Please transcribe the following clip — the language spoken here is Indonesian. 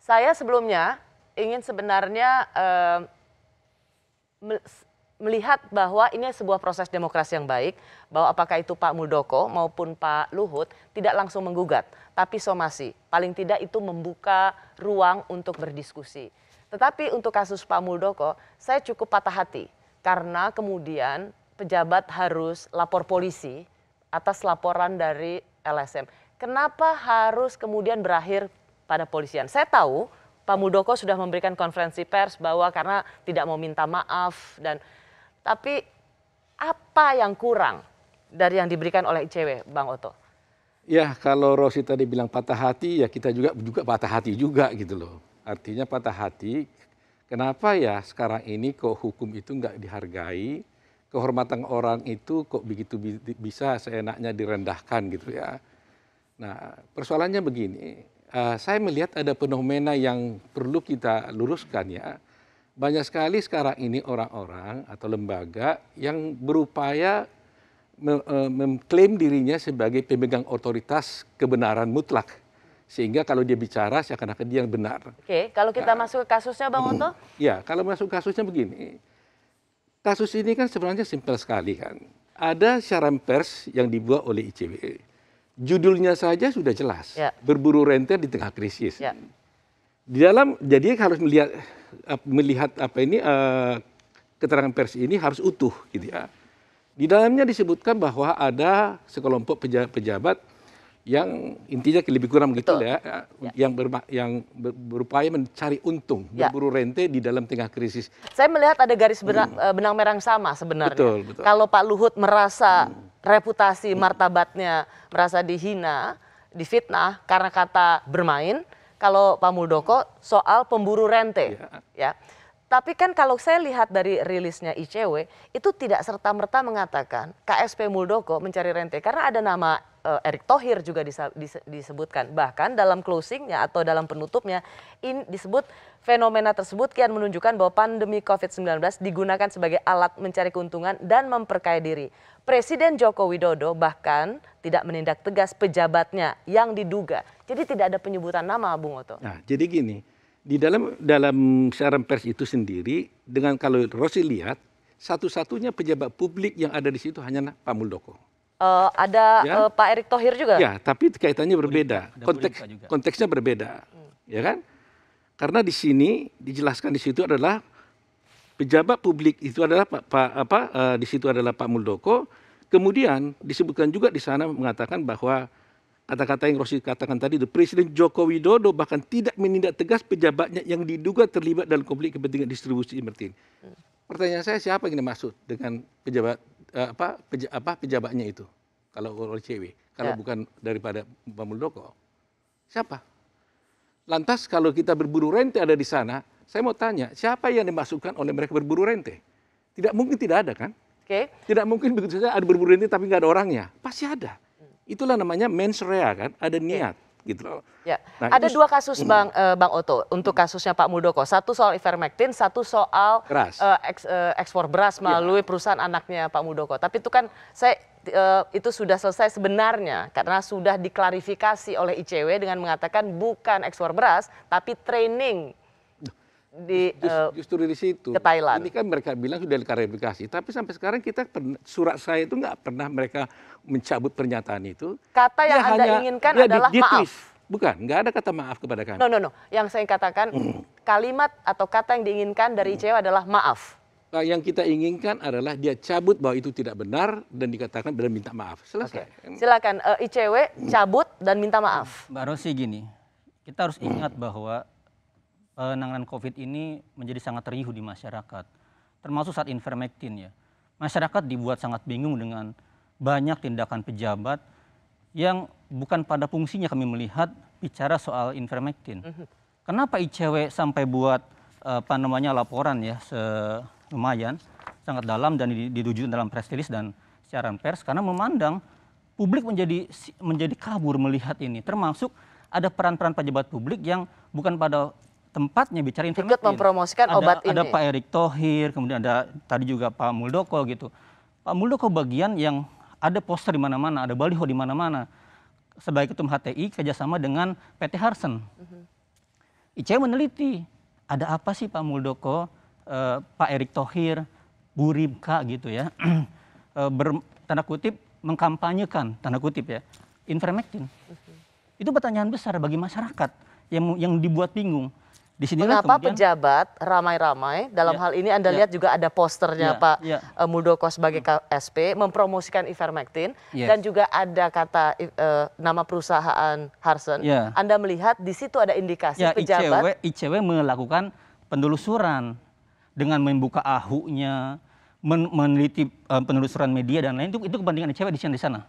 Saya sebelumnya ingin sebenarnya melihat bahwa ini sebuah proses demokrasi yang baik, bahwa apakah itu Pak Muldoko maupun Pak Luhut tidak langsung menggugat, tapi somasi. Paling tidak itu membuka ruang untuk berdiskusi. Tetapi untuk kasus Pak Muldoko, saya cukup patah hati karena kemudian pejabat harus lapor polisi atas laporan dari LSM. Kenapa harus kemudian berakhir pada polisian? Saya tahu Pak Muldoko sudah memberikan konferensi pers bahwa karena tidak mau minta maaf tapi apa yang kurang dari yang diberikan oleh ICW, Bang Oto? Ya, kalau Rosi tadi bilang patah hati, ya kita juga patah hati juga gitu loh. Artinya patah hati, kenapa ya sekarang ini kok hukum itu nggak dihargai, kehormatan orang itu kok begitu bisa seenaknya direndahkan gitu ya. Nah, persoalannya begini, saya melihat ada fenomena yang perlu kita luruskan ya. Banyak sekali sekarang ini orang-orang atau lembaga yang berupaya mengklaim dirinya sebagai pemegang otoritas kebenaran mutlak. Sehingga kalau dia bicara seakan-akan dia yang benar. Oke, kalau kita masuk ke kasusnya Bang Oto? Ya, kalau masuk kasusnya begini. Kasus ini kan sebenarnya simpel sekali kan. Ada siaran pers yang dibuat oleh ICW. Judulnya saja sudah jelas. Ya. Berburu rente di tengah krisis. Ya. Di dalam, jadi harus melihat apa ini keterangan pers ini harus utuh gitu ya. Di dalamnya disebutkan bahwa ada sekelompok pejabat yang intinya lebih kurang begitu ya, yang berupaya mencari untung, berburu rente di dalam tengah krisis. Saya melihat ada garis benang merah yang sama sebenarnya. Betul. Kalau Pak Luhut merasa reputasi martabatnya merasa dihina, difitnah karena kata bermain. Kalau Pak Muldoko soal pemburu rente, ya. Tapi kan kalau saya lihat dari rilisnya ICW, itu tidak serta-merta mengatakan KSP Muldoko mencari rente. Karena ada nama Erick Thohir juga disebutkan. Bahkan dalam closingnya atau dalam penutupnya, ini disebut fenomena tersebut kian menunjukkan bahwa pandemi COVID-19 digunakan sebagai alat mencari keuntungan dan memperkaya diri. Presiden Joko Widodo bahkan tidak menindak tegas pejabatnya yang diduga. Jadi tidak ada penyebutan nama, Bung Oto. Nah, jadi gini, di dalam siaran pers itu sendiri, dengan kalau Rosi lihat, satu-satunya pejabat publik yang ada di situ hanya Pak Muldoko. Ada Pak Erick Thohir juga? Ya, tapi kaitannya berbeda, konteksnya berbeda, ya kan? Karena di sini dijelaskan di situ adalah pejabat publik itu adalah di situ adalah Pak Muldoko. Kemudian disebutkan juga di sana mengatakan bahwa kata-kata yang Rosi katakan tadi itu Presiden Joko Widodo bahkan tidak menindak tegas pejabatnya yang diduga terlibat dalam konflik kepentingan distribusi Martin. Pertanyaan saya, siapa yang dimaksud dengan pejabat pejabatnya itu? Kalau oleh ICW, kalau bukan daripada Pak Muldoko, siapa? Lantas kalau kita berburu rente ada di sana, saya mau tanya, siapa yang dimasukkan oleh mereka berburu rente? Tidak mungkin tidak ada kan? Tidak mungkin begitu saja ada berburu rente tapi nggak ada orangnya. Pasti ada. Itulah namanya mens rea kan, ada niat gitu loh. Ya. Nah, ada dua kasus Bang Oto untuk kasusnya Pak Muldoko. Satu soal ivermectin, satu soal ekspor beras melalui perusahaan anaknya Pak Muldoko. Tapi itu kan itu sudah selesai sebenarnya karena sudah diklarifikasi oleh ICW dengan mengatakan bukan ekspor beras tapi training justru di situ. Ke Thailand. Ini kan mereka bilang sudah diklarifikasi, tapi sampai sekarang kita surat saya itu nggak pernah mereka mencabut pernyataan itu. Kata yang Anda inginkan adalah maaf. Bukan, nggak ada kata maaf kepada kami. No. Yang saya katakan kalimat atau kata yang diinginkan dari ICW adalah maaf. Yang kita inginkan adalah dia cabut bahwa itu tidak benar dan dikatakan benar minta maaf. Selesai. Silakan ICW cabut dan minta maaf. Mbak Rosi gini, kita harus ingat bahwa penanganan COVID ini menjadi sangat riuh di masyarakat, termasuk saat ivermectin ya. Masyarakat dibuat sangat bingung dengan banyak tindakan pejabat yang bukan pada fungsinya kami melihat bicara soal ivermectin. Kenapa ICW sampai buat laporan ya lumayan sangat dalam dan dirujuk dalam press release dan siaran pers karena memandang publik menjadi kabur melihat ini, termasuk ada peran-peran pejabat publik yang bukan pada tempatnya bicara ivermectin. Ikut mempromosikan obat ini. Ada Pak Erick Thohir, kemudian ada tadi juga Pak Muldoko gitu. Pak Muldoko bagian yang ada poster di mana-mana, ada baliho di mana-mana. Sebagai ketum HTI kerjasama dengan PT Harsen. ICW meneliti ada apa sih Pak Muldoko, Pak Erick Thohir, Bu Ribka gitu ya, tanda kutip mengkampanyekan tanda kutip ya ivermectin. Itu pertanyaan besar bagi masyarakat yang dibuat bingung. Di sinilah Mengapa kemudian pejabat ramai-ramai dalam hal ini Anda lihat juga ada posternya Pak Muldoko sebagai KSP mempromosikan ivermectin dan juga ada kata nama perusahaan Harsen. Anda melihat di situ ada indikasi pejabat ICW melakukan penelusuran dengan membuka AHU-nya, meneliti penelusuran media dan lain itu kepentingan ICW di sana.